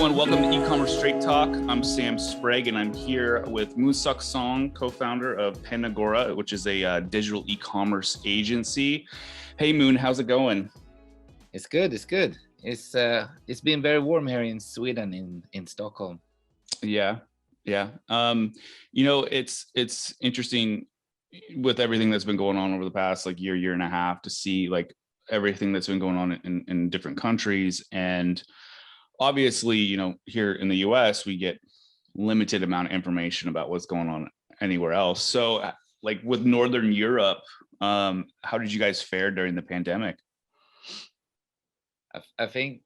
everyone. Welcome to E-Commerce Straight Talk. I'm Sam Sprague, and I'm here with Moonsuk Song, co-founder of Panagora, which is a digital e-commerce agency. Hey, Moon, how's it going? It's good. It's good. It's been very warm here in Sweden, in Stockholm. Yeah. It's interesting with everything that's been going on over the past year and a half to see everything that's been going on in different countries. And obviously, here in the US, we get limited amount of information about what's going on anywhere else. So with Northern Europe, how did you guys fare during the pandemic? I think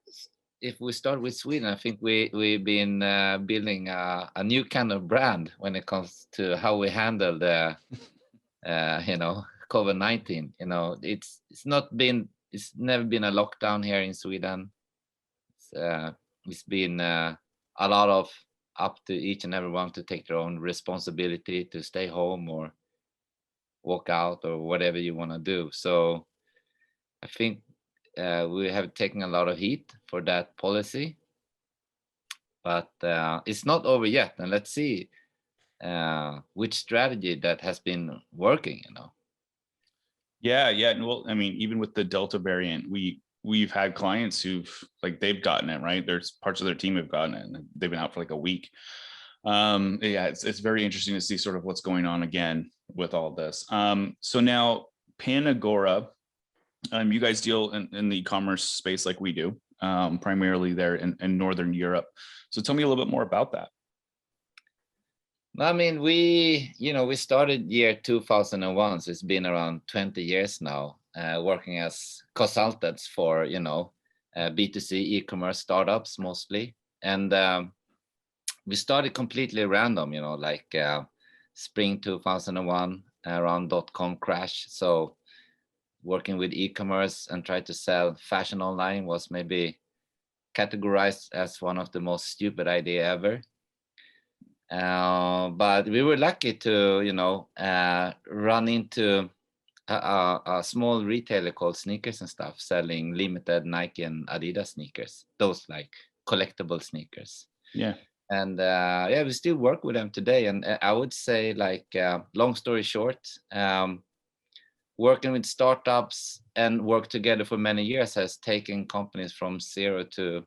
if we start with Sweden, I think we've been building a new kind of brand when it comes to how we handle the COVID-19. It's never been a lockdown here in Sweden. It's been a lot of up to each and everyone to take their own responsibility to stay home or walk out or whatever you want to do. So I think we have taken a lot of heat for that policy, but it's not over yet. And let's see which strategy that has been working, Yeah. Well, I mean, even with the Delta variant, we've had clients who've they've gotten it, right? There's parts of their team have gotten it and they've been out for a week. It's very interesting to see sort of what's going on again with all this. So now Panagora, you guys deal in the e-commerce space like we do, primarily there in Northern Europe. So tell me a little bit more about that. I mean, we started year 2001, so it's been around 20 years now, working as consultants for, B2C e-commerce startups mostly. And we started completely random, spring 2001, around .com crash. So working with e-commerce and try to sell fashion online was maybe categorized as one of the most stupid idea ever. But we were lucky to, run into a small retailer called Sneakers and Stuff selling limited Nike and Adidas sneakers, those collectible sneakers. Yeah. And we still work with them today. And I would say long story short, working with startups and work together for many years has taken companies from 0 to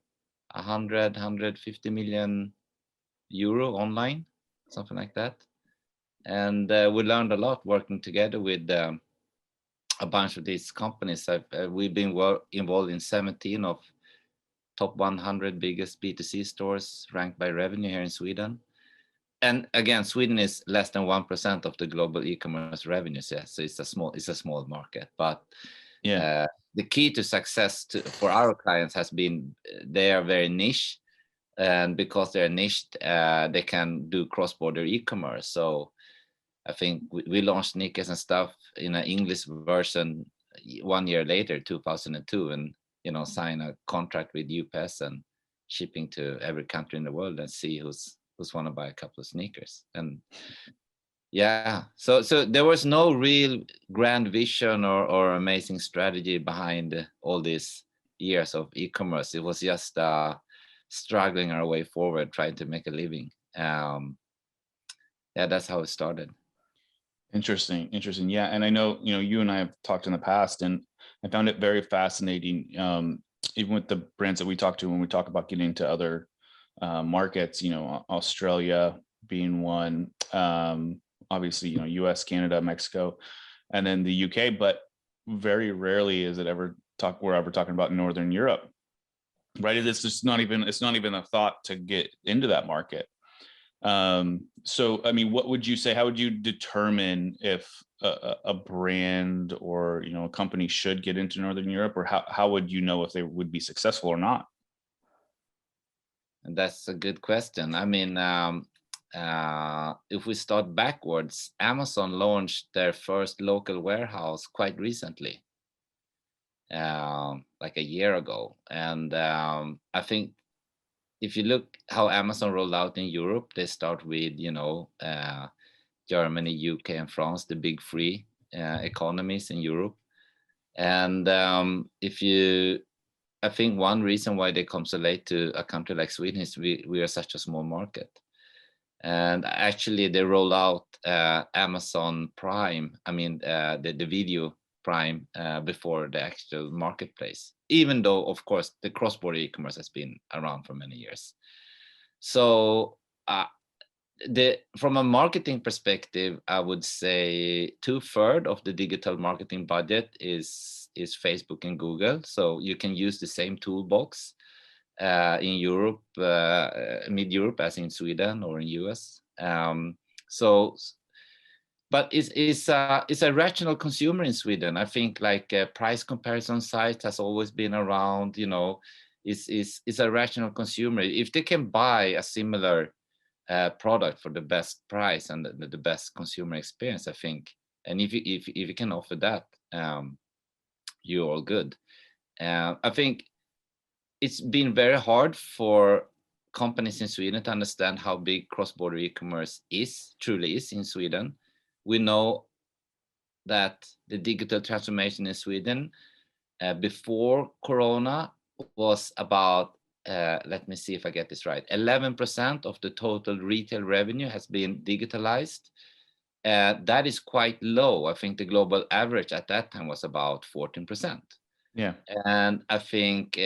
150 million euro online, something like that. And we learned a lot working together with a bunch of these companies. We've been involved in 17 of top 100 biggest B2C stores ranked by revenue here in Sweden. And again, Sweden is less than 1% of the global e-commerce revenues. Yeah, so it's a small market. But the key to success for our clients has been they are very niche, and because they're niched, they can do cross-border e-commerce. So I think we launched Sneakers and Stuff in an English version 1 year later, 2002, and sign a contract with UPS and shipping to every country in the world and see who's want to buy a couple of sneakers. And so there was no real grand vision or amazing strategy behind all these years of e-commerce. It was just struggling our way forward, trying to make a living. That's how it started. Interesting. Yeah. And I know, you and I have talked in the past, and I found it very fascinating, even with the brands that we talk to when we talk about getting into other markets, Australia being one, obviously, US, Canada, Mexico, and then the UK, but very rarely is it we're ever talking about Northern Europe, right? It's just not even a thought to get into that market. So, I mean, what would you say, how would you determine if a brand or, a company should get into Northern Europe, or how would you know if they would be successful or not? That's a good question. I mean, if we start backwards, Amazon launched their first local warehouse quite recently, like a year ago. And I think if you look how Amazon rolled out in Europe, they start with, Germany, UK, and France, the big three economies in Europe. And if you I think one reason why they come so late to a country like Sweden is we are such a small market. And actually they rolled out Amazon Prime, I mean the video Prime before the actual marketplace, even though of course the cross-border e-commerce has been around for many years. So from a marketing perspective, I would say 2/3 of the digital marketing budget is Facebook and Google. So you can use the same toolbox in Europe, mid-Europe, as in Sweden or in US. So, but it's a rational consumer in Sweden. I think like price comparison sites has always been around. You know, is a rational consumer. If they can buy a similar product for the best price and the best consumer experience, I think, and if you can offer that, you're all good. I think it's been very hard for companies in Sweden to understand how big cross-border e-commerce truly is in Sweden. We know that the digital transformation in Sweden before Corona was about, let me see if I get this right, 11% of the total retail revenue has been digitalized. That is quite low. I think the global average at that time was about 14%. Yeah. And I think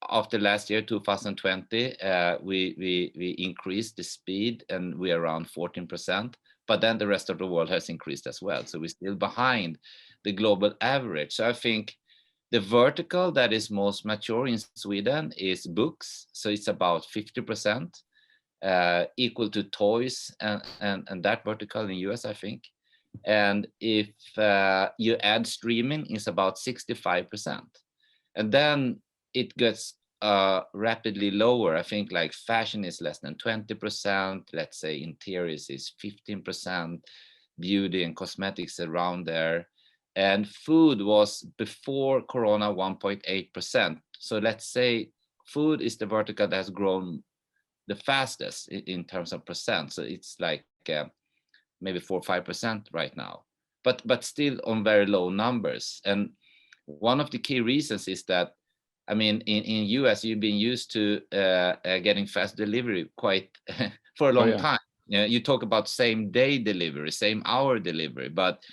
after last year, 2020, we increased the speed and we're around 14%, but then the rest of the world has increased as well. So we're still behind the global average. So I think the vertical that is most mature in Sweden is books. So it's about 50%, equal to toys and that vertical in US, I think. And if you add streaming, it's about 65%. And then it gets rapidly lower. I think like fashion is less than 20%. Let's say interiors is 15%, beauty and cosmetics around there. And food was before Corona 1.8%. So let's say food is the vertical that has grown the fastest in terms of percent. So it's like maybe 4 or 5% right now, but still on very low numbers. And one of the key reasons is that, I mean, in US, you've been used to getting fast delivery quite for a long time. You talk about same day delivery, same hour delivery, but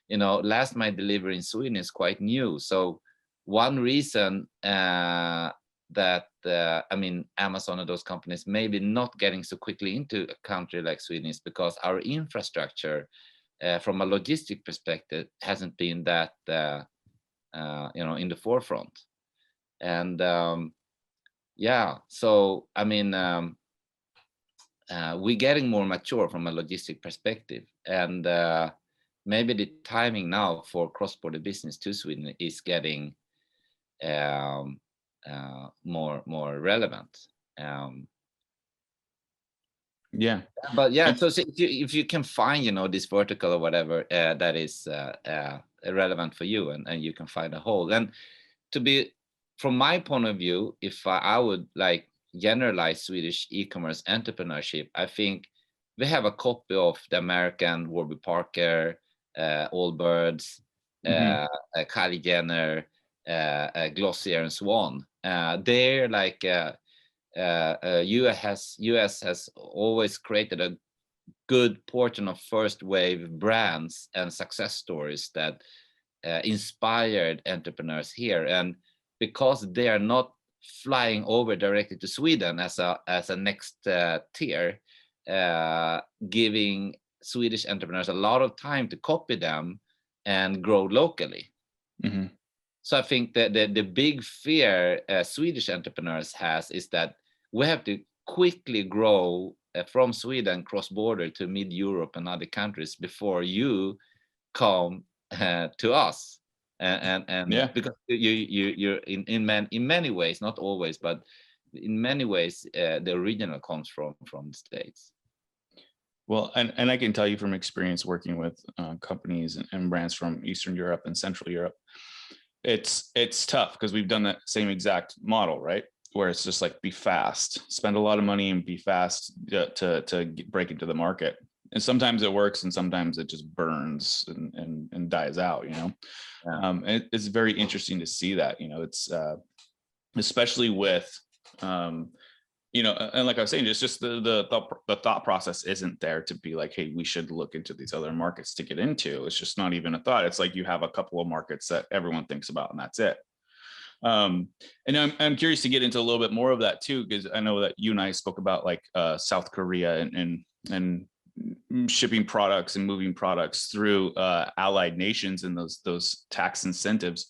you know, last mile delivery in Sweden is quite new. So one reason that I mean, Amazon and those companies maybe not getting so quickly into a country like Sweden is because our infrastructure from a logistic perspective hasn't been that you know, in the forefront. And yeah, so I mean, we're getting more mature from a logistic perspective, and maybe the timing now for cross-border business to Sweden is getting more relevant. Yeah, but yeah, so if you can find, you know, this vertical or whatever that is relevant for you, and you can find a hole. And to be, from my point of view, if I would like generalize Swedish e-commerce entrepreneurship, I think we have a copy of the American Warby Parker, Allbirds, Kylie Jenner, Glossier, and so on. They're like US has always created a good portion of first wave brands and success stories that inspired entrepreneurs here. And because they are not flying over directly to Sweden as a next tier, giving Swedish entrepreneurs a lot of time to copy them and grow locally. So I think that the big fear Swedish entrepreneurs has is that we have to quickly grow from Sweden cross-border to mid-Europe and other countries before you come to us. And yeah, because you're in many ways, not always, but in many ways, the original comes from the States. Well, and I can tell you from experience working with companies and brands from Eastern Europe and Central Europe, it's tough because we've done that same exact model, right? Where it's just like be fast, spend a lot of money and be fast to break into the market. And sometimes it works and sometimes it just burns and dies out, you know. It's very interesting to see that, you know. It's especially with, you know, and like I was saying, it's just the thought process isn't there to be like, hey, we should look into these other markets to get into. It's just not even a thought. It's like you have a couple of markets that everyone thinks about, and that's it. And I'm curious to get into a little bit more of that too, because I know that you and I spoke about like South Korea and shipping products and moving products through allied nations and those tax incentives.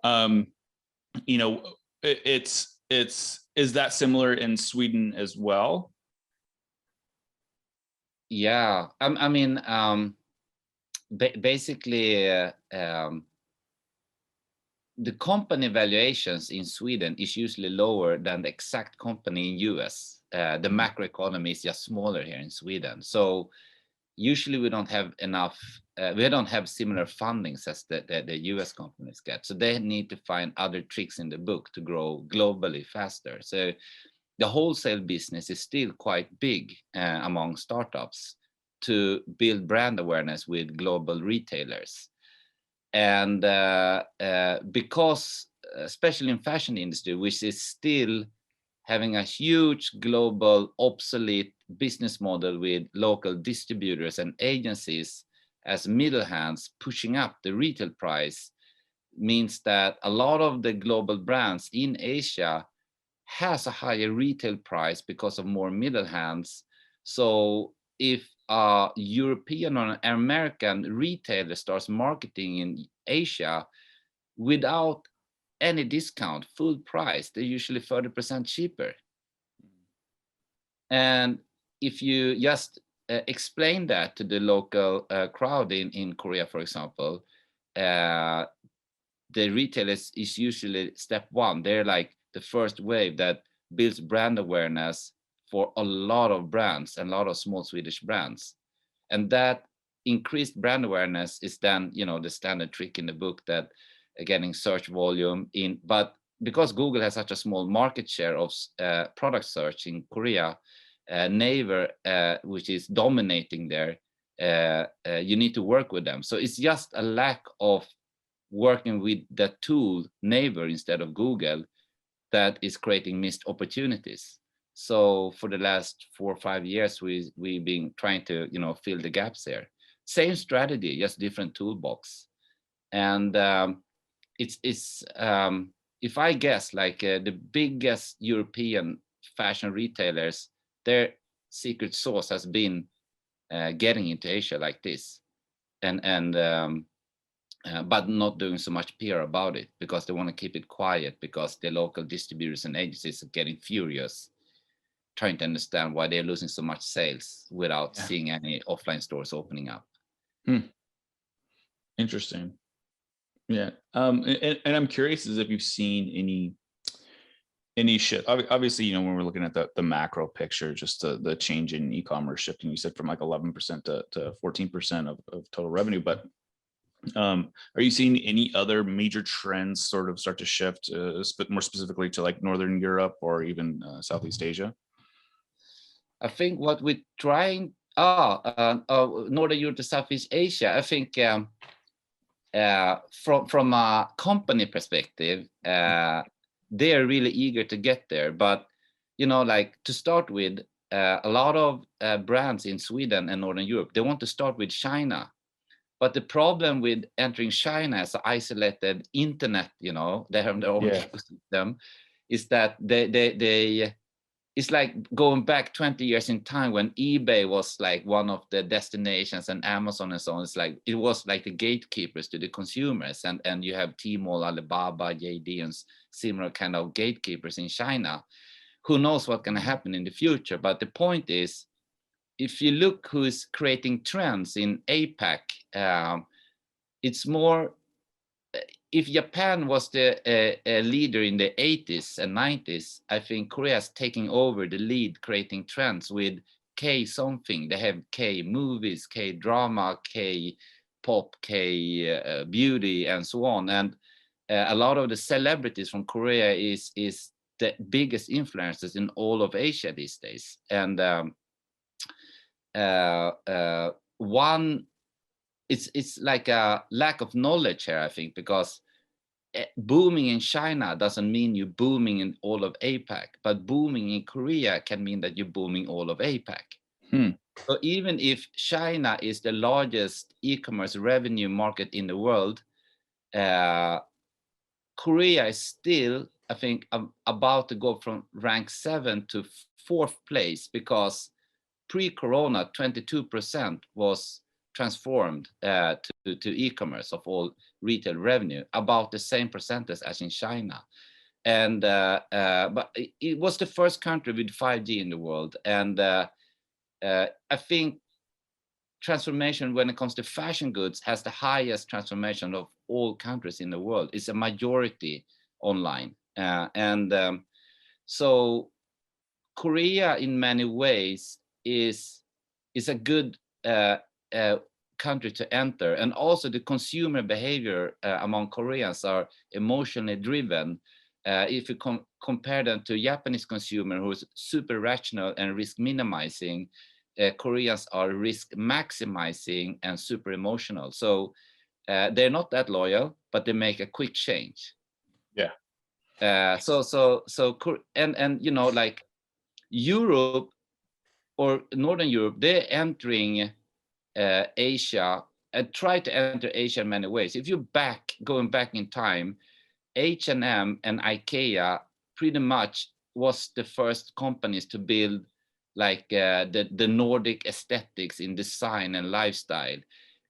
You know, it's is that similar in Sweden as well? Yeah, I mean, basically, the company valuations in Sweden is usually lower than the exact company in US. The macroeconomy is just smaller here in Sweden. So usually we don't have enough, we don't have similar fundings as the US companies get. So they need to find other tricks in the book to grow globally faster. So the wholesale business is still quite big among startups to build brand awareness with global retailers. And because, especially in fashion industry, which is still having a huge global obsolete business model with local distributors and agencies as middle hands pushing up the retail price, means that a lot of the global brands in Asia has a higher retail price because of more middle hands. So if a European or an American retailer starts marketing in Asia without any discount, full price, they're usually 30% cheaper. And if you just explain that to the local crowd in Korea, for example, the retailers is usually step one. They're like the first wave that builds brand awareness for a lot of brands and a lot of small Swedish brands. And that increased brand awareness is then, you know, the standard trick in the book that getting search volume in. But because Google has such a small market share of product search in Korea, Naver, which is dominating there, you need to work with them. So it's just a lack of working with the tool Naver instead of Google that is creating missed opportunities. So for the last 4 or 5 years, we've been trying to, you know, fill the gaps here. Same strategy, just different toolbox. And it's if I guess, like the biggest European fashion retailers, their secret sauce has been getting into Asia like this, and but not doing so much PR about it because they want to keep it quiet, because the local distributors and agencies are getting furious, trying to understand why they're losing so much sales without seeing any offline stores opening up. Interesting. Yeah. And I'm curious as if you've seen any shift. Obviously, you know, when we're looking at the macro picture, just the change in e-commerce shifting, you said from like 11% to 14% of total revenue, but are you seeing any other major trends sort of start to shift, more specifically to like Northern Europe or even Southeast Asia? I think what we're trying, Northern Europe to Southeast Asia, I think from a company perspective, they're really eager to get there. But, you know, like to start with, a lot of brands in Sweden and Northern Europe, they want to start with China. But the problem with entering China as an isolated internet, you know, they have their own ecosystem, is that they it's like going back 20 years in time when eBay was like one of the destinations, and Amazon and so on. It's like, it was like the gatekeepers to the consumers, and you have Tmall, Alibaba, JD, and similar kind of gatekeepers in China. Who knows what's going to happen in the future? But the point is, if you look who is creating trends in A-PAC, it's more, if Japan was the leader in the 80s and 90s, I think Korea is taking over the lead, creating trends with K something. They have K movies, K drama, K pop, K beauty, and so on. And a lot of the celebrities from Korea is the biggest influencers in all of Asia these days. And one, it's like a lack of knowledge here, I think, because booming in China doesn't mean you're booming in all of APAC, but booming in Korea can mean that you're booming all of APAC. Hmm. So even if China is the largest e-commerce revenue market in the world, Korea is still, I think, about to go from rank 7 to 4th place, because pre-corona, 22% was transformed to e-commerce of all retail revenue, about the same percentage as in China. And but it was the first country with 5G in the world. And I think transformation when it comes to fashion goods has the highest transformation of all countries in the world. It's a majority online. So Korea in many ways is a good country to enter, and also the consumer behavior among Koreans are emotionally driven. If you compare them to Japanese consumer who's super rational and risk minimizing, Koreans are risk maximizing and super emotional. So they're not that loyal, but they make a quick change. Yeah. And you know, like Europe or Northern Europe, they're entering Asia and try to enter Asia in many ways. If you're going back in time, H&M and IKEA pretty much was the first companies to build like the Nordic aesthetics in design and lifestyle,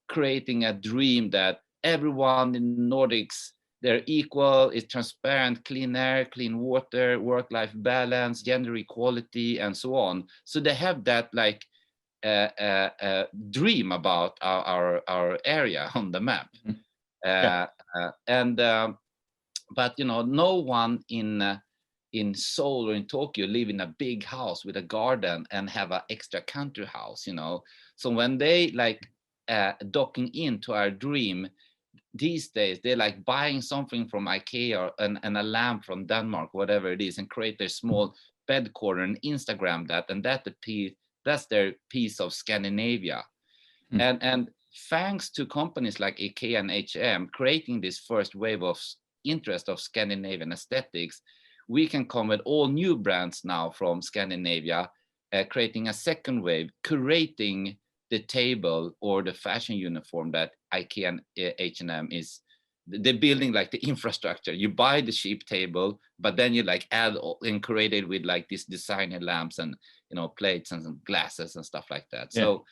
creating a dream that everyone in Nordics, they're equal, it's transparent, clean air, clean water, work-life balance, gender equality, and so on. So they have that like dream about our area on the map. Yeah. But you know, no one in Seoul or in Tokyo live in a big house with a garden and have an extra country house, you know. So when they like docking into our dream these days, they're like buying something from IKEA and a lamp from Denmark, whatever it is, and create their small bed corner and Instagram that, and that's their piece of Scandinavia. And thanks to companies like IKEA and H&M creating this first wave of interest of Scandinavian aesthetics, we can come with all new brands now from Scandinavia, creating a second wave, curating the table or the fashion uniform that IKEA and H&M is. They're building like the infrastructure. You buy the cheap table, but then you like add and create it with like these designer lamps and, you know, plates and some glasses and stuff like that. Yeah. So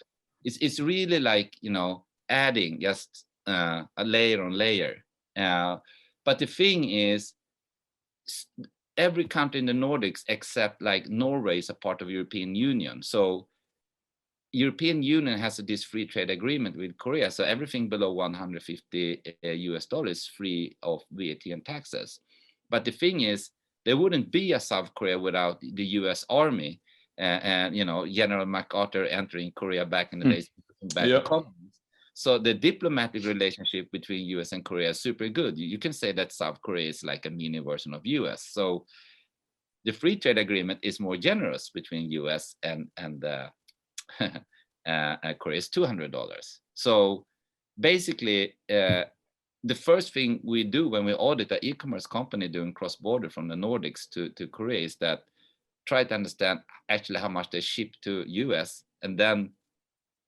it's really like, you know, adding just a layer on layer. But the thing is, every country in the Nordics except like Norway is a part of European Union. So European Union has this free trade agreement with Korea. So everything below 150 US dollars is free of VAT and taxes. But the thing is, there wouldn't be a South Korea without the US Army and you know, General MacArthur entering Korea back in the days back to communism. So the diplomatic relationship between US and Korea is super good. You can say that South Korea is like a mini version of US. So the free trade agreement is more generous between US and Korea is $200. So basically, the first thing we do when we audit an e-commerce company doing cross-border from the Nordics to Korea is that try to understand actually how much they ship to US, and then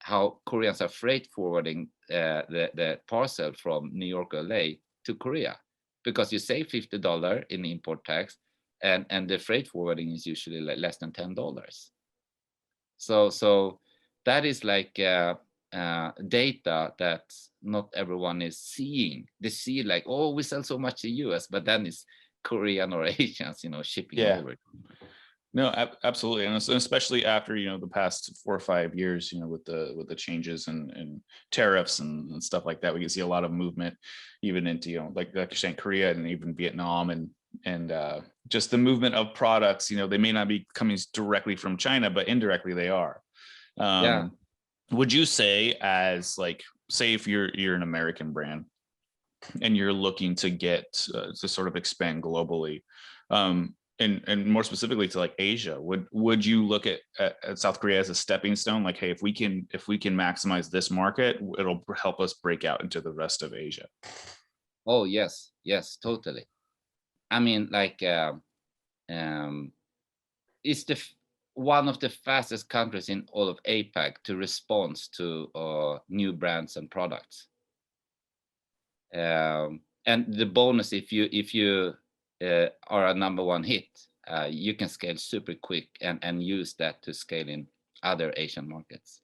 how Koreans are freight forwarding the parcel from New York or LA to Korea, because you save $50 in import tax, and the freight forwarding is usually like less than $10. So that is like data that not everyone is seeing. They see like, oh, we sell so much to US, but then it's Korean or Asians, you know, shipping over. No, absolutely, and especially after, you know, the past 4 or 5 years, you know, with the changes and tariffs and stuff like that, we can see a lot of movement, even into, you know, like you're saying, Korea and even Vietnam and just the movement of products. You know, they may not be coming directly from China, but indirectly they are. Would you say, as like, say if you're an American brand and you're looking to get to sort of expand globally, and more specifically to like Asia, would you look at South Korea as a stepping stone? Like, hey, if we can maximize this market, it'll help us break out into the rest of Asia. Oh yes, yes, totally. I mean, like it's one of the fastest countries in all of APAC to respond to new brands and products. And the bonus, if you are a number one hit, you can scale super quick and use that to scale in other Asian markets.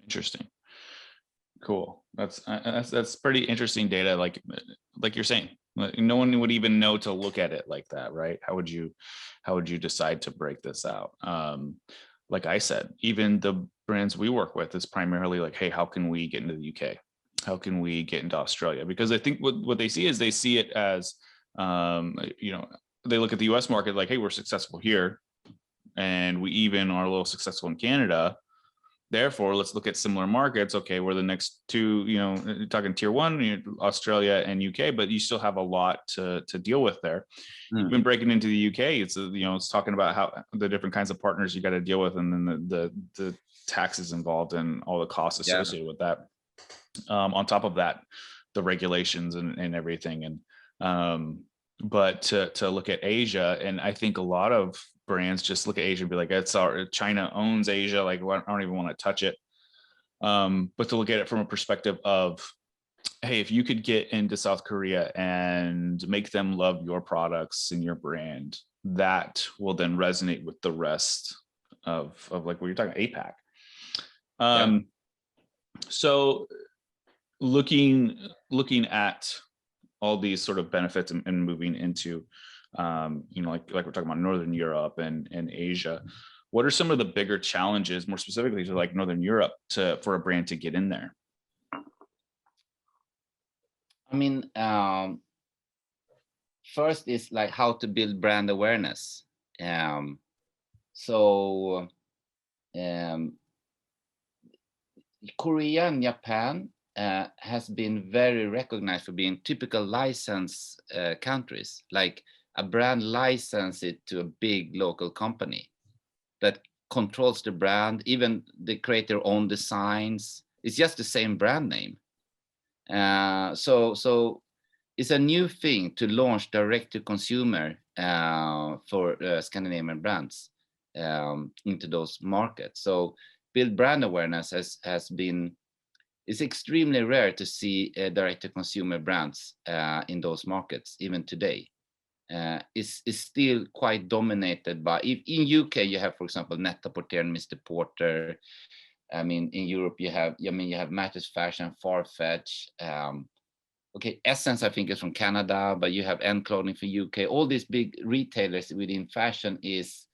Interesting. Cool. That's pretty interesting data. Like you're saying, no one would even know to look at it like that, right? How would you decide to break this out? Like I said, even the brands we work with is primarily like, hey, how can we get into the UK? How can we get into Australia? Because I think what they see is they see it as, they look at the US market like, hey, we're successful here, and we even are a little successful in Canada. Therefore, let's look at similar markets. Okay, we're the next two, talking tier one, Australia and UK, but you still have a lot to deal with there. Even breaking into the UK, it's talking about how the different kinds of partners you got to deal with, and then the taxes involved and all the costs associated with that. On top of that, the regulations and everything. And but to look at Asia, and I think a lot of brands just look at Asia and be like, China owns Asia, like I don't even want to touch it. But to look at it from a perspective of, hey, if you could get into South Korea and make them love your products and your brand, that will then resonate with the rest of like what you're talking about, APAC. So looking at all these sort of benefits and moving into, like we're talking about Northern Europe and Asia, what are some of the bigger challenges, more specifically to like Northern Europe, for a brand to get in there? I mean, first is like how to build brand awareness. Korea and Japan has been very recognized for being typical license countries. Like a brand license it to a big local company that controls the brand. Even they create their own designs. It's just the same brand name. So it's a new thing to launch direct to consumer for Scandinavian brands into those markets. So build brand awareness it's extremely rare to see direct to consumer brands in those markets even today. Is still quite dominated by, if in UK you have, for example, Net-a-Porter and Mr. Porter. I mean, in Europe you have Mattress Fashion, Farfetch. Okay, Essence I think is from Canada, but you have N Clothing for UK. All these big retailers within fashion is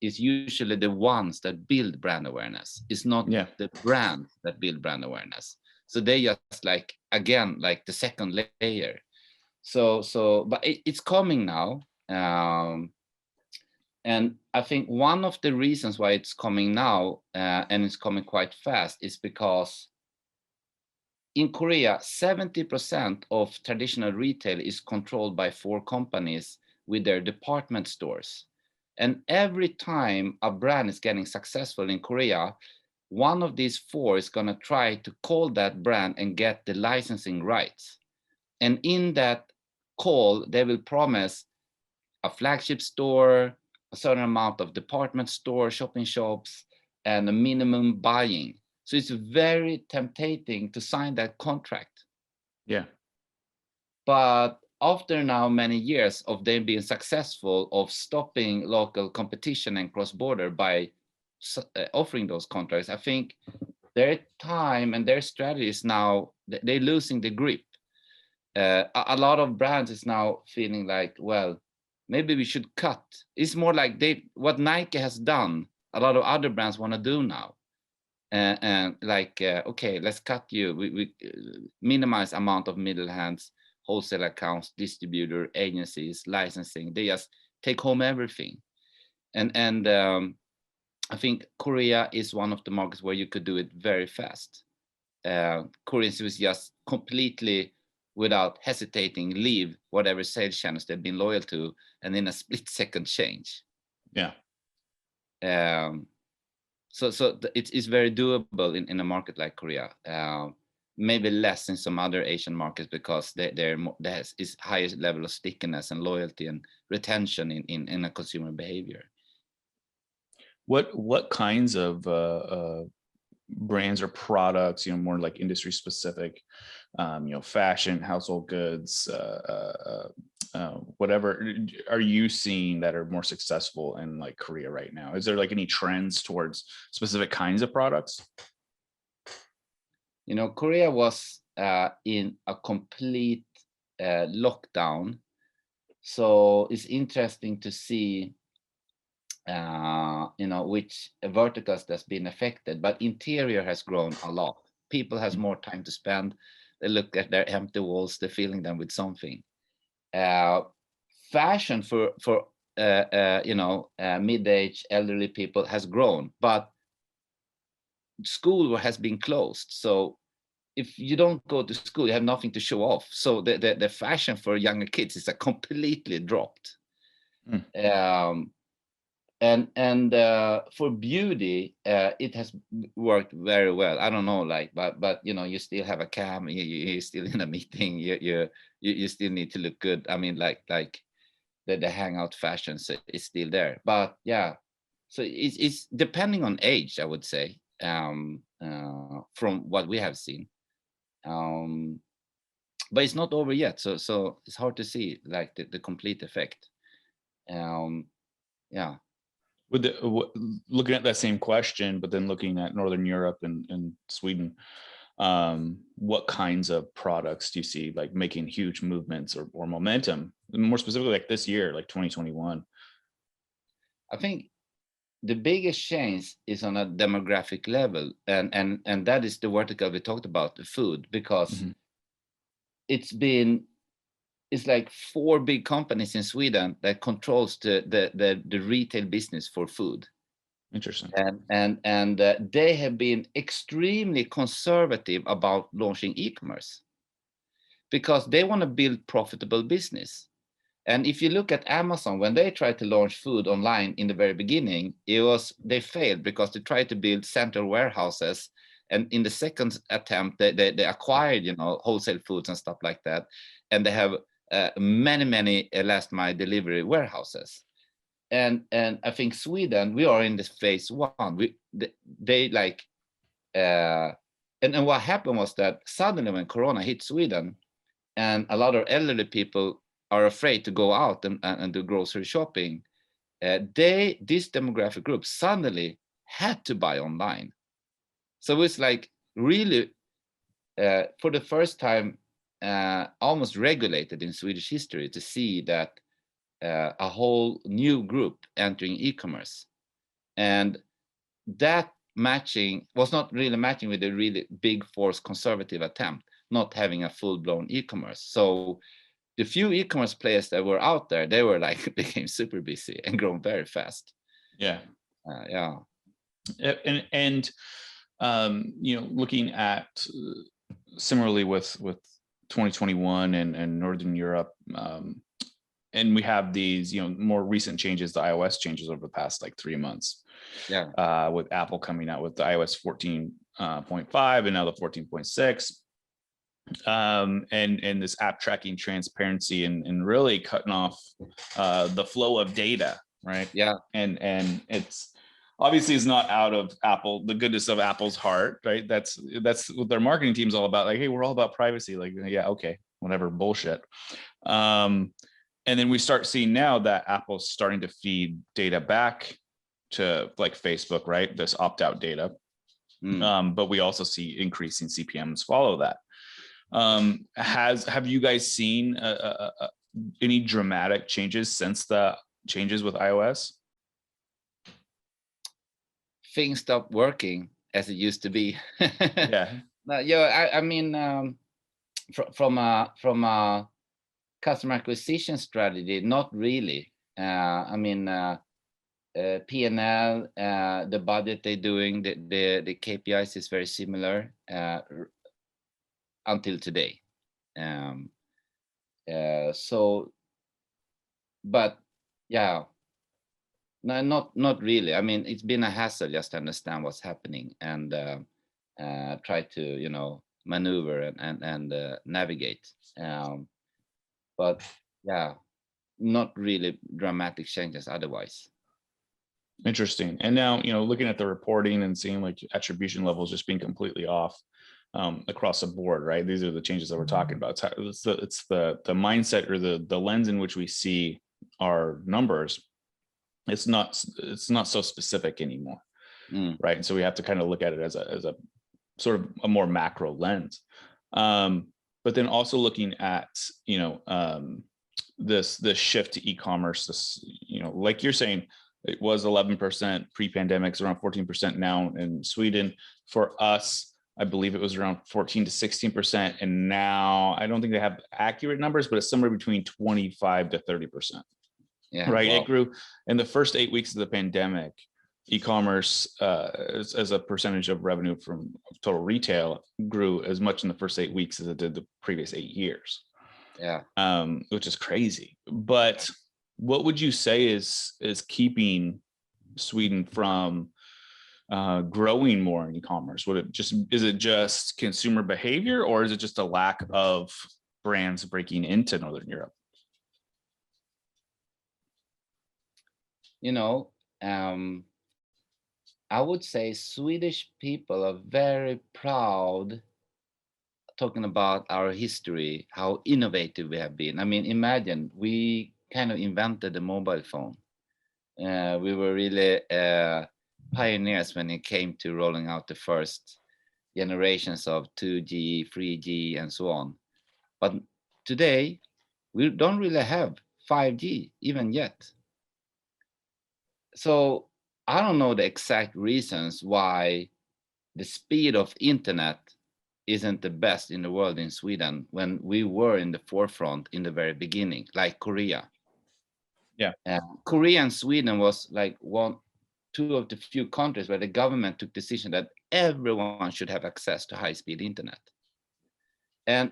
usually the ones that build brand awareness. It's not the brands that build brand awareness. So they just like, again, like the second layer. So but it's coming now. And I think one of the reasons why it's coming now and it's coming quite fast is because in Korea, 70% of traditional retail is controlled by 4 companies with their department stores. And every time a brand is getting successful in Korea, one of these 4 is going to try to call that brand and get the licensing rights. And in that call, they will promise a flagship store, a certain amount of department store, shopping shops, and a minimum buying. So it's very tempting to sign that contract. Yeah. But after now many years of them being successful of stopping local competition and cross-border by offering those contracts, I think their time and their strategy is now, they're losing the grip. A lot of brands is now feeling like, well, maybe we should cut. It's more like what Nike has done, a lot of other brands want to do now. And like, okay, let's cut you. We minimize amount of middle hands, wholesale accounts, distributor, agencies, licensing. They just take home everything. And I think Korea is one of the markets where you could do it very fast. Koreans was just completely, without hesitating, leave whatever sales channels they've been loyal to, and in a split second change. Yeah. So it's very doable in a market like Korea. maybe less in some other Asian markets because there is higher level of stickiness and loyalty and retention in a consumer behavior. What kinds of brands or products, more like industry specific, fashion, household goods, whatever, are you seeing that are more successful in like Korea right now? Is there like any trends towards specific kinds of products? Korea was in a complete lockdown, so it's interesting to see which verticals that's been affected, but interior has grown a lot. People has more time to spend. They look at their empty walls, they're filling them with something. Fashion for mid-age elderly people has grown, but school has been closed. So if you don't go to school, you have nothing to show off. So the fashion for younger kids is a completely dropped. And for beauty, it has worked very well. I don't know, but you still have a cam, you're still in a meeting, you still need to look good. I mean, like the hangout fashion is still there. But yeah, so it's depending on age, I would say, from what we have seen. But it's not over yet, so it's hard to see like the complete effect. Yeah. Looking at that same question, but then looking at Northern Europe and Sweden, what kinds of products do you see like making huge movements or momentum, more specifically like this year, like 2021? I think the biggest change is on a demographic level, and that is the vertical we talked about, the food, because it's like 4 big companies in Sweden that controls the retail business for food. Interesting. And they have been extremely conservative about launching e-commerce because they want to build profitable business. And if you look at Amazon, when they tried to launch food online in the very beginning, they failed because they tried to build central warehouses. And in the second attempt, they acquired, wholesale foods and stuff like that. And they have many last mile delivery warehouses. And I think Sweden, we are in this phase 1. And what happened was that suddenly when Corona hit Sweden, and a lot of elderly people are afraid to go out and do grocery shopping, this demographic group suddenly had to buy online. So it's like really, for the first time, almost regulated in Swedish history to see that a whole new group entering e-commerce. And that matching was not really matching with a really big force conservative attempt, not having a full-blown e-commerce. So the few e-commerce players that were out there, they were like became super busy and grown very fast. Yeah. Yeah. And looking at similarly with 2021 and Northern Europe, and we have these more recent changes, the iOS changes over the past like 3 months. Yeah. With Apple coming out with the iOS 14.5 and now the 14.6. And this app tracking transparency and really cutting off the flow of data, right? Yeah. And it's obviously is not out of the goodness of Apple's heart, right? That's what their marketing team's all about. Like, hey, we're all about privacy. Like, yeah, okay, whatever, bullshit. And then we start seeing now that Apple's starting to feed data back to like Facebook, right? This opt-out data. But we also see increasing CPMs follow that. Have you guys seen any dramatic changes since the changes with iOS? Things stopped working as it used to be. Yeah. I mean, from a customer acquisition strategy, not really. I mean, P&L, the budget they're doing, the KPIs is very similar until today. So, but yeah, no, not really. I mean, it's been a hassle just to understand what's happening and try to maneuver and navigate. But yeah, not really dramatic changes otherwise. Interesting. And now, looking at the reporting and seeing like attribution levels just being completely off across the board, right? These are the changes that we're talking about. It's the mindset or the lens in which we see our numbers. It's not so specific anymore, right? And so we have to kind of look at it as a sort of a more macro lens. But then also looking at, this shift to e-commerce, this, like you're saying, it was 11% pre-pandemic, it's around 14% now in Sweden. For us, I believe it was around 14 to 16%. And now I don't think they have accurate numbers, but it's somewhere between 25 to 30%. Yeah, right. wow. It grew in the first 8 weeks of the pandemic. E-commerce as a percentage of revenue from total retail grew as much in the first 8 weeks as it did the previous 8 years. Yeah. Which is crazy. But what would you say is keeping Sweden from growing more in e-commerce? Is it just consumer behavior, or is it just a lack of brands breaking into Northern Europe? I would say Swedish people are very proud talking about our history, how innovative we have been. I mean, imagine we kind of invented the mobile phone. We were really pioneers when it came to rolling out the first generations of 2G, 3G, and so on. But today, we don't really have 5G even yet. So I don't know the exact reasons why the speed of internet isn't the best in the world in Sweden when we were in the forefront in the very beginning, like Korea. Yeah. Korea and Sweden was like two of the few countries where the government took decision that everyone should have access to high-speed internet. And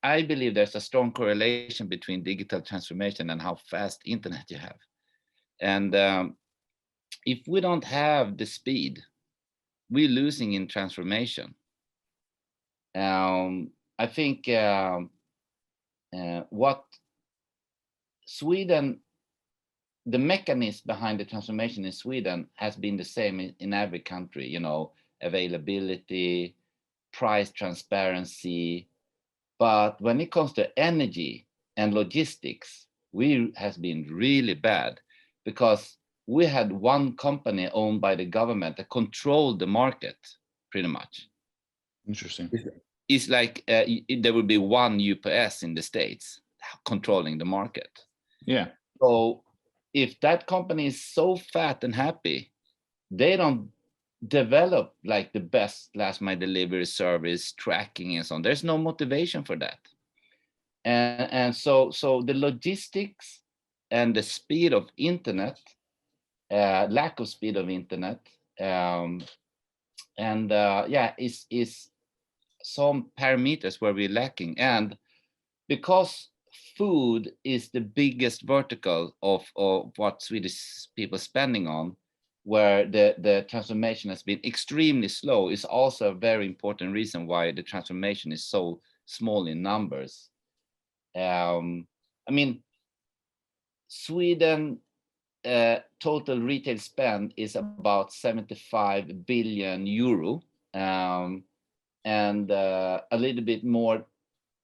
I believe there's a strong correlation between digital transformation and how fast internet you have. And if we don't have the speed, we're losing in transformation. I think what Sweden, the mechanism behind the transformation in Sweden has been the same in every country, availability, price transparency. But when it comes to energy and logistics, we has been really bad because we had one company owned by the government that controlled the market pretty much. Interesting. It's like there will be one UPS in the States controlling the market. Yeah. So if that company is so fat and happy, they don't develop like the best last mile delivery service, tracking and so on. There's no motivation for that. And so the logistics and the speed of internet, lack of speed of internet, is some parameters where we're lacking. And because food is the biggest vertical of what Swedish people are spending on, where the transformation has been extremely slow, is also a very important reason why the transformation is so small in numbers. I mean, Sweden total retail spend is about 75 billion euro, and a little bit more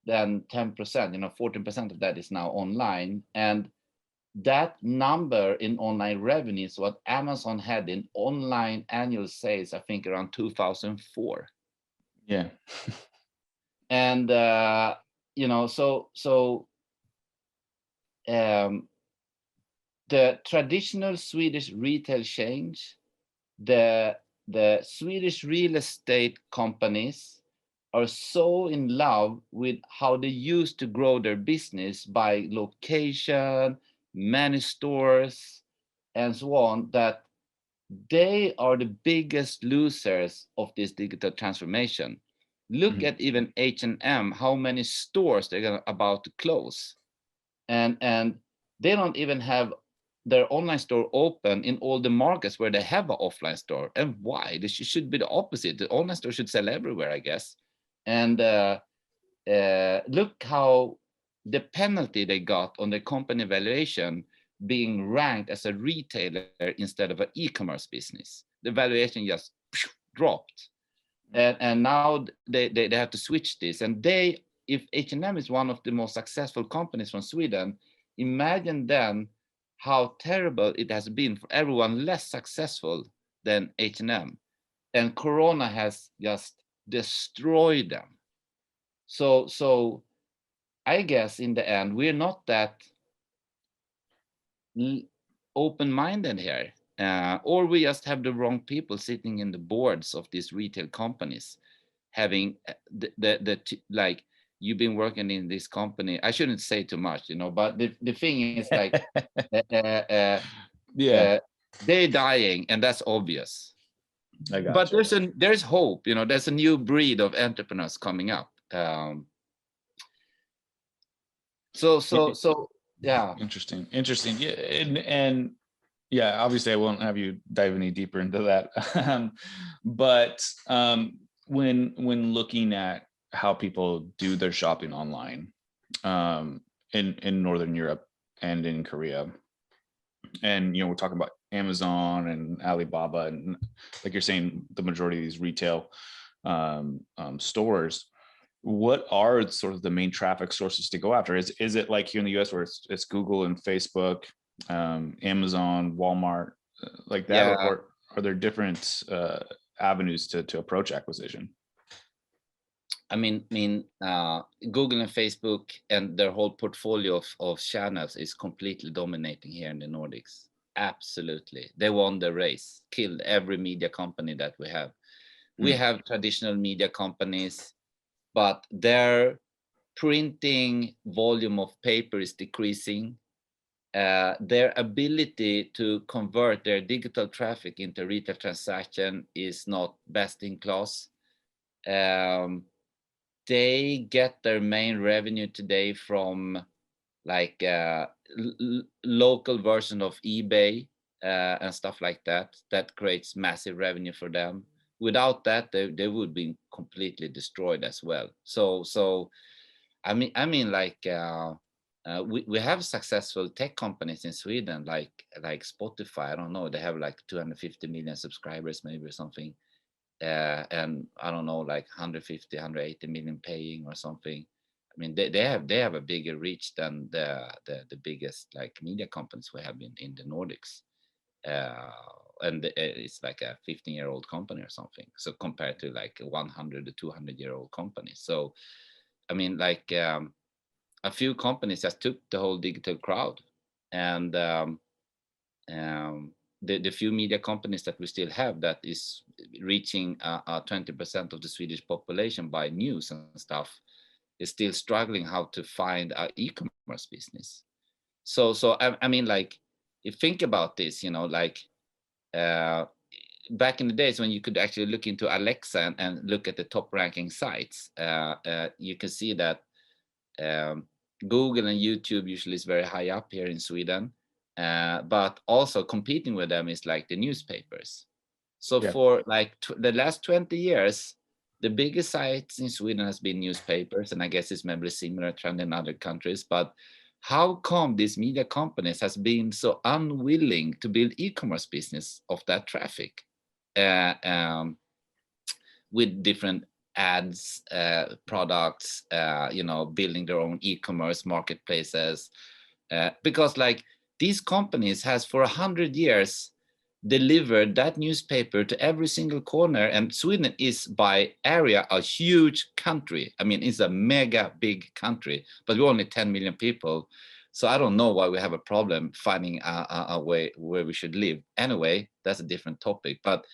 than 10%, 14% of that is now online. And that number in online revenue is what Amazon had in online annual sales, I think around 2004. Yeah. And, the traditional Swedish retail chains, the Swedish real estate companies are so in love with how they used to grow their business by location, many stores, and so on, that they are the biggest losers of this digital transformation. Look at even H&M, how many stores they're about to close. And they don't even have their online store open in all the markets where they have an offline store. And why? This should be the opposite. The online store should sell everywhere, I guess. And look how the penalty they got on the company valuation being ranked as a retailer instead of an e-commerce business. The valuation just dropped. And now they have to switch this. And if H&M is one of the most successful companies from Sweden, imagine then how terrible it has been for everyone less successful than H&M. And Corona has just destroyed them. So I guess in the end, we're not that open-minded here, or we just have the wrong people sitting in the boards of these retail companies, having like, you've been working in this company. I shouldn't say too much, but the thing is like, Yeah, they're dying, and that's obvious. I got But you. there's hope, there's a new breed of entrepreneurs coming up. So yeah. Interesting. Yeah, and yeah, obviously I won't have you dive any deeper into that. But when looking at how people do their shopping online, in Northern Europe and in Korea, and we're talking about Amazon and Alibaba, and like you're saying, the majority of these retail stores, what are sort of the main traffic sources to go after? Is it like here in the US where it's Google and Facebook, Amazon, Walmart, like that, Yeah, or are there different avenues to approach acquisition? I mean, Google and Facebook and their whole portfolio of channels is completely dominating here in the Nordics. Absolutely, they won the race, killed every media company that we have. We have traditional media companies, but their printing volume of paper is decreasing. Their ability to convert their digital traffic into retail transaction is not best in class. They get their main revenue today from like local version of eBay and stuff like that. That creates massive revenue for them. Without that, they would be completely destroyed as well. So I mean, like we have successful tech companies in Sweden, like Spotify. I don't know, they have like 250 million subscribers, maybe, or something. And I don't know, like 150, 180 million paying or something. I mean, they have a bigger reach than the biggest like media companies we have in the Nordics. And it's like a 15-year-old company or something. So compared to like 100 to 200-year-old companies. So I mean, like a few companies just took the whole digital crowd, and the few media companies that we still have that is reaching 20% of the Swedish population by news and stuff is still struggling how to find an e-commerce business. So I mean, like, you think about this, like back in the days when you could actually look into Alexa and look at the top ranking sites, you can see that Google and YouTube usually is very high up here in Sweden. But also competing with them is like the newspapers. So for like the last 20 years, the biggest sites in Sweden has been newspapers, and I guess it's maybe a similar trend in other countries. But how come these media companies has been so unwilling to build e-commerce business of that traffic with different ads, products, building their own e-commerce marketplaces? Because like these companies has for 100 years delivered that newspaper to every single corner, and Sweden is by area a huge country. I mean, it's a mega big country, but we're only 10 million people. So I don't know why we have a problem finding a way where we should live. Anyway, that's a different topic. But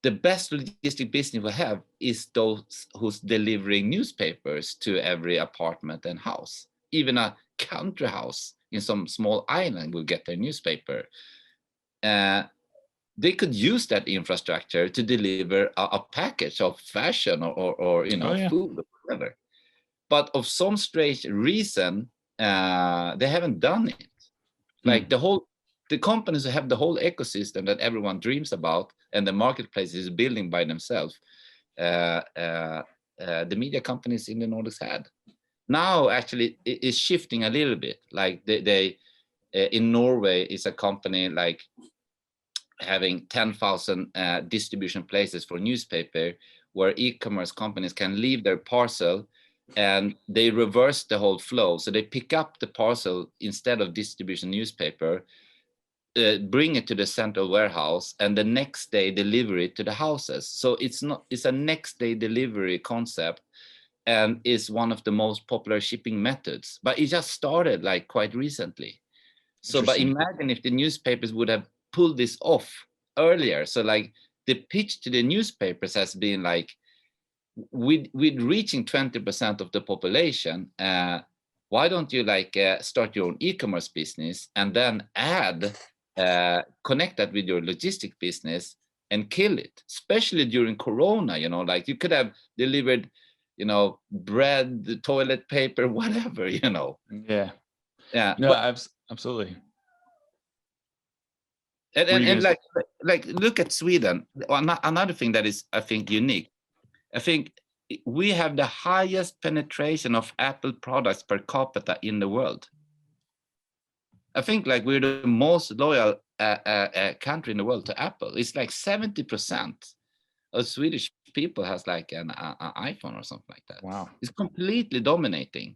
the best logistic business we have is those who's delivering newspapers to every apartment and house. Even a country house in some small island will get their newspaper. They could use that infrastructure to deliver a package of fashion or food or whatever. But of some strange reason, they haven't done it. Like the companies who have the whole ecosystem that everyone dreams about and the marketplace is building by themselves, the media companies in the Nordics had. Now, actually, it is shifting a little bit. Like they in Norway is a company like having 10,000 distribution places for newspaper, where e-commerce companies can leave their parcel and they reverse the whole flow. So they pick up the parcel instead of distribution newspaper, bring it to the central warehouse, and the next day deliver it to the houses. So it's a next day delivery concept, and is one of the most popular shipping methods. But it just started like quite recently. So, but imagine if the newspapers would have pulled this off earlier. So like the pitch to the newspapers has been like, with reaching 20% of the population, why don't you like start your own e-commerce business and then add, connect that with your logistic business and kill it, especially during Corona, you know, like you could have delivered, you know, bread, toilet paper, whatever, you know. Yeah. Yeah. No, absolutely. And like look at Sweden. Another thing that is, I think, unique. I think we have the highest penetration of Apple products per capita in the world. I think like we're the most loyal country in the world to Apple. It's like 70% of Swedish people has like an iPhone or something like that. Wow. It's completely dominating.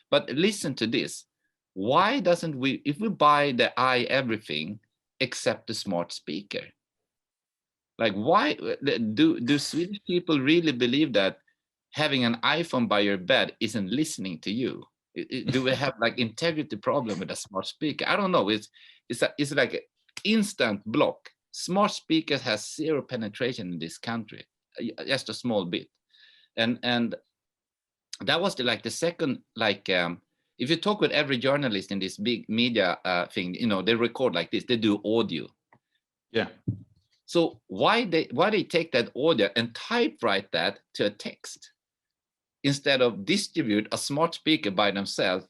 But listen to this. Why doesn't we, if we buy the everything except the smart speaker? Like, why do Swedish people really believe that having an iPhone by your bed isn't listening to you? Do we have like integrity problem with a smart speaker? I don't know. It's like an instant block. Smart speakers has zero penetration in this country, just a small bit, and that was the second, like if you talk with every journalist in this big media thing, you know, they record like this. They do audio. Yeah. So why they take that audio and typewrite that to a text instead of distribute a smart speaker by themselves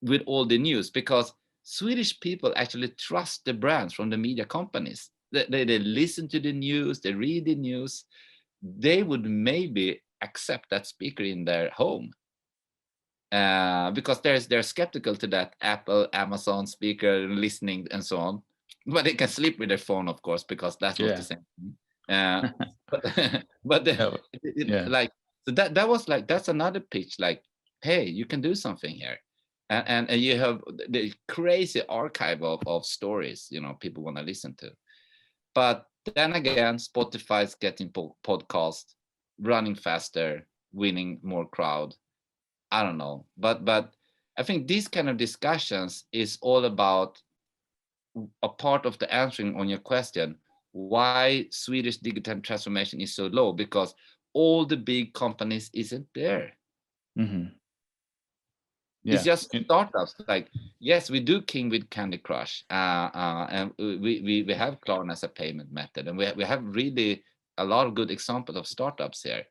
with all the news? Because Swedish people actually trust the brands from the media companies. They listen to the news, they read the news. They would maybe accept that speaker in their home, because they're skeptical to that Apple, Amazon speaker listening and so on. But they can sleep with their phone, of course, because that was the same thing. But like, so that was like, that's another pitch. Like, hey, you can do something here, and you have the crazy archive of stories, you know, people want to listen to. But then again, Spotify's getting podcast, running faster, winning more crowd. I don't know, but I think these kind of discussions is all about a part of the answering on your question, why Swedish digital transformation is so low, because all the big companies isn't there. Mm-hmm. Yeah. It's just startups. Like, yes, we do King with Candy Crush, and we have Klarna as a payment method, and we have really a lot of good examples of startups here,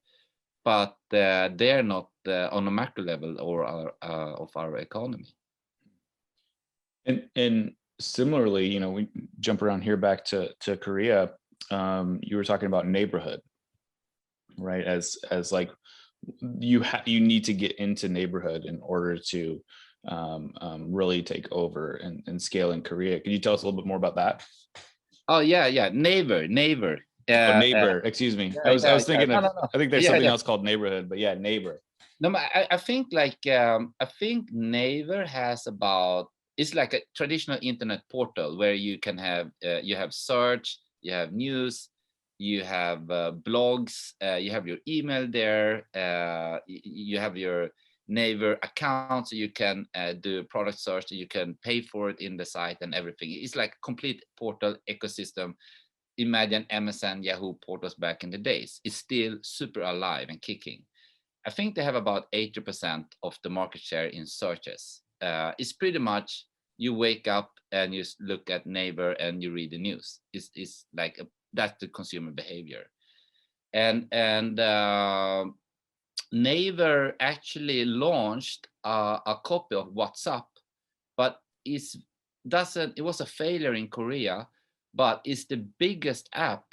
but they're not on a macro level or of our economy. And similarly, you know, we jump around here back to Korea. You were talking about neighborhood, right? As like you need to get into neighborhood in order to really take over and scale in Korea. Can you tell us a little bit more about that? Oh yeah, neighbor. Neighbor. Excuse me. I was thinking of. No. I think there's something else called neighborhood, but yeah, neighbor. No, I think like I think neighbor has about, it's like a traditional internet portal where you can have you have search, you have news, you have blogs, you have your email there, you have your neighbor account, so you can do product search, so you can pay for it in the site and everything. It's like a complete portal ecosystem. Imagine MSN, Yahoo portals back in the days. It's still super alive and kicking. I think they have about 80% of the market share in searches. It's pretty much you wake up and you look at neighbor and you read the news. It's like that's the consumer behavior. And Naver actually launched a copy of WhatsApp, but it was a failure in Korea, but it's the biggest app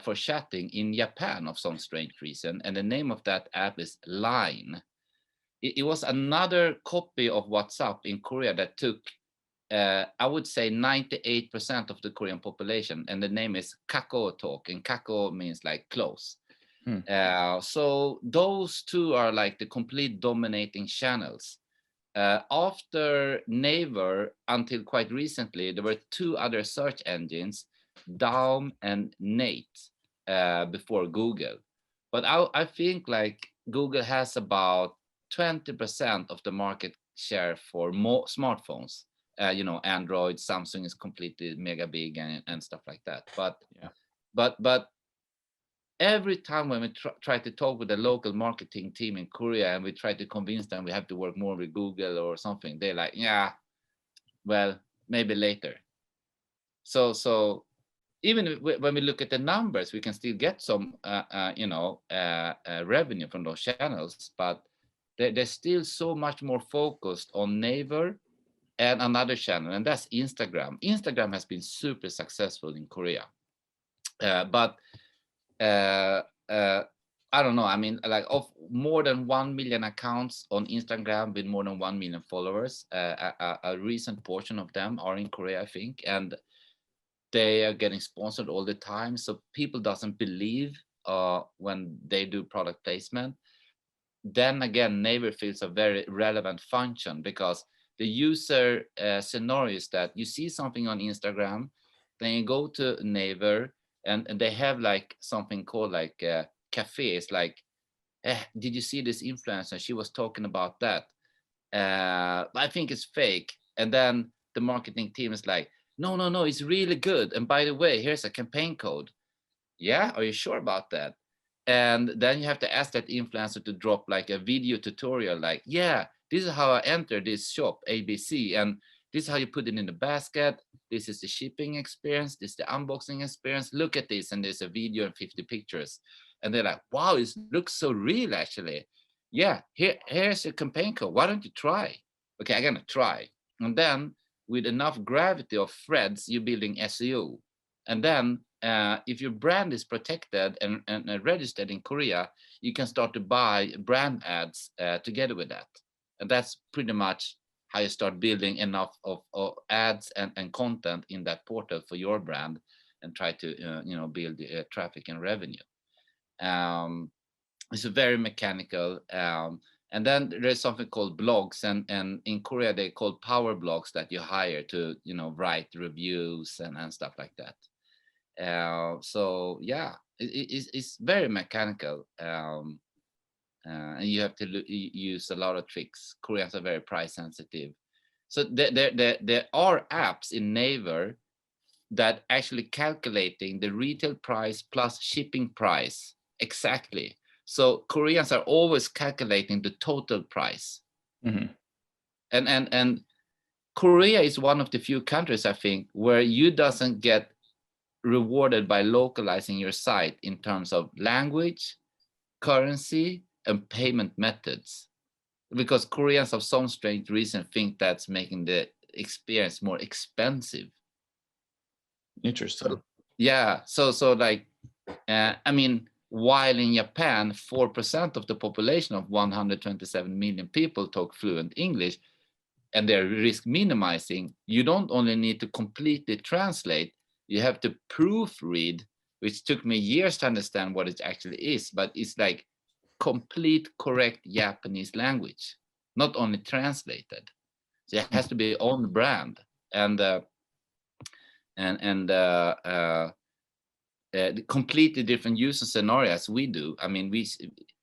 for chatting in Japan of some strange reason, and the name of that app is Line. It was another copy of WhatsApp in Korea that took, I would say, 98% of the Korean population, and the name is Kakao Talk, and Kakao means like close. So those two are like the complete dominating channels. After Naver, until quite recently, there were two other search engines, Daum and Nate, before Google. But I think like Google has about 20% of the market share for more smartphones. You know, Android, Samsung is completely mega big and stuff like that. But but every time when we try to talk with the local marketing team in Korea and we try to convince them we have to work more with Google or something, they're like, yeah, well, maybe later. So even when we look at the numbers, we can still get some, revenue from those channels, but they're still so much more focused on Naver and another channel, and that's Instagram. Instagram has been super successful in Korea, but I don't know. I mean, like of more than 1 million accounts on Instagram with more than 1 million followers, a recent portion of them are in Korea, I think, and they are getting sponsored all the time. So people doesn't believe when they do product placement. Then again, Naver feels a very relevant function because the user scenario is that you see something on Instagram, then you go to Naver, and they have like something called like cafe. It's like, did you see this influencer? She was talking about that. I think it's fake. And then the marketing team is like, no, it's really good. And by the way, here's a campaign code. Yeah, are you sure about that? And then you have to ask that influencer to drop like a video tutorial, like, yeah, this is how I enter this shop, ABC, and this is how you put it in the basket. This is the shipping experience. This is the unboxing experience. Look at this, and there's a video and 50 pictures. And they're like, wow, it looks so real, actually. Yeah, here's your campaign code. Why don't you try? Okay, I'm gonna try. And then with enough gravity of threads, you're building SEO. And then if your brand is protected and registered in Korea, you can start to buy brand ads together with that. And that's pretty much how you start building enough of ads and content in that portal for your brand and try to build traffic and revenue. It's a very mechanical. And then there's something called blogs, and in Korea they call power blogs that you hire to write reviews and stuff like that. So yeah, it's very mechanical, and you have to use a lot of tricks. Koreans are very price sensitive, so there are apps in Naver that actually calculating the retail price plus shipping price exactly. So Koreans are always calculating the total price. Mm-hmm. And Korea is one of the few countries, I think, where you doesn't get rewarded by localizing your site in terms of language, currency, and payment methods, because Koreans of some strange reason think that's making the experience more expensive. Interesting. So like, I mean, while in Japan 4% of the population of 127 million people talk fluent English, and they're risk minimizing, you don't only need to completely translate, you have to proofread, which took me years to understand what it actually is, but it's like complete correct Japanese language, not only translated. So it has to be on brand and completely different user scenarios we do. I mean,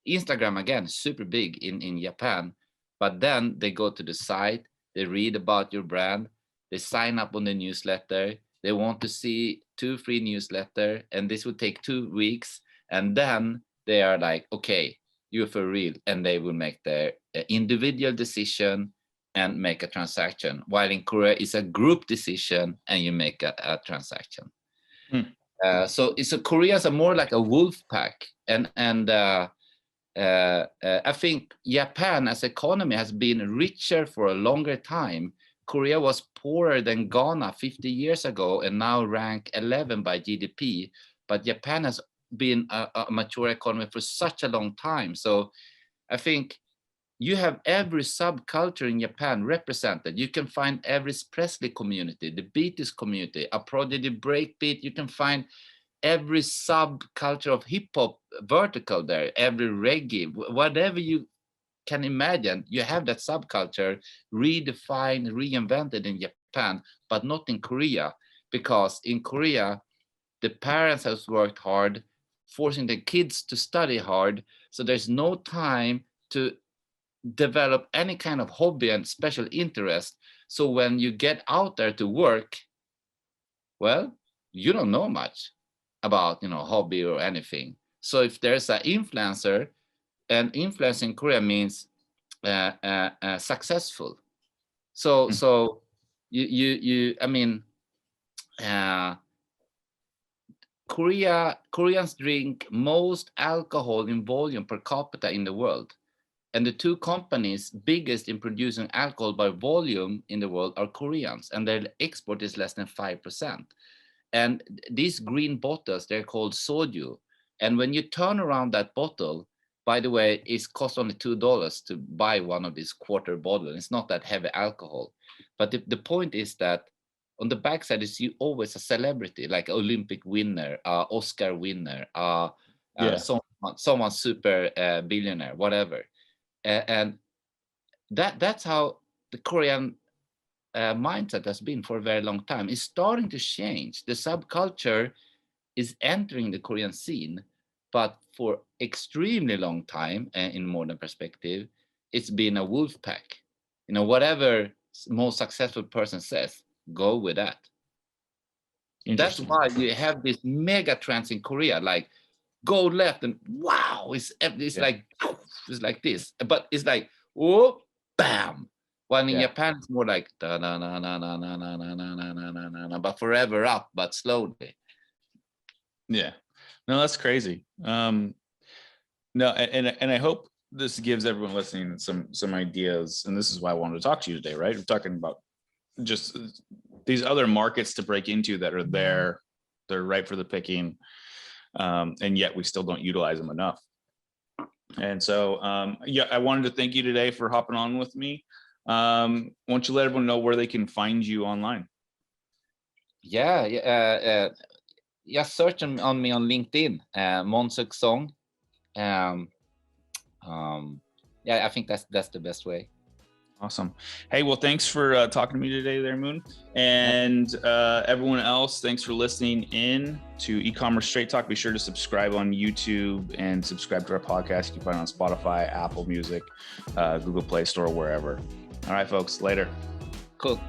Instagram again, super big in Japan, but then they go to the site, they read about your brand, they sign up on the newsletter, they want to see 2 free newsletter, and this will take 2 weeks, and then they are like, okay, you're for real, and they will make their individual decision and make a transaction. While in Korea, it's a group decision and you make a transaction. So Koreans are more like a wolf pack, and I think Japan as economy has been richer for a longer time. Korea was poorer than Ghana 50 years ago and now rank 11 by GDP, but Japan has been a mature economy for such a long time. So I think you have every subculture in Japan represented. You can find Elvis Presley community, the Beatles community, a Prodigy breakbeat. You can find every subculture of hip hop vertical there, every reggae, whatever you can imagine, you have that subculture redefined, reinvented in Japan, but not in Korea, because in Korea, the parents has worked hard, forcing the kids to study hard. So there's no time to develop any kind of hobby and special interest. So when you get out there to work, well, you don't know much about, hobby or anything. So if there's an influencer, and influence in Korea means successful. So I mean, Koreans drink most alcohol in volume per capita in the world. And the two companies biggest in producing alcohol by volume in the world are Koreans, and their export is less than 5%. And these green bottles, they're called soju. And when you turn around that bottle, by the way, it costs only $2 to buy one of these quarter bottles. It's not that heavy alcohol. But the point is that on the backside is you always a celebrity, like Olympic winner, Oscar winner, someone super billionaire, whatever. And that's how the Korean mindset has been for a very long time. It's starting to change. The subculture is entering the Korean scene, but for extremely long time, in modern perspective, it's been a wolf pack. Whatever most successful person says, go with that. That's why you have this mega trends in Korea, like go left and wow, it's like this, but it's like oh, bam. While in Japan, it's more like da na na na na na na na na na na na, but forever up, but slowly. Yeah, no, that's crazy. No, and I hope this gives everyone listening some ideas, and this is why I wanted to talk to you today, right? We're talking about just these other markets to break into that are there, they're ripe for the picking, and yet we still don't utilize them enough. And so, I wanted to thank you today for hopping on with me. Why don't you let everyone know where they can find you online? Just search on me on LinkedIn, Monsuk Song. I think that's the best way. Awesome. Hey, well, thanks for talking to me today there, Moon. And everyone else, thanks for listening in to E-Commerce Straight Talk. Be sure to subscribe on YouTube and subscribe to our podcast. You can find it on Spotify, Apple Music, Google Play Store, wherever. All right, folks, later. Cool.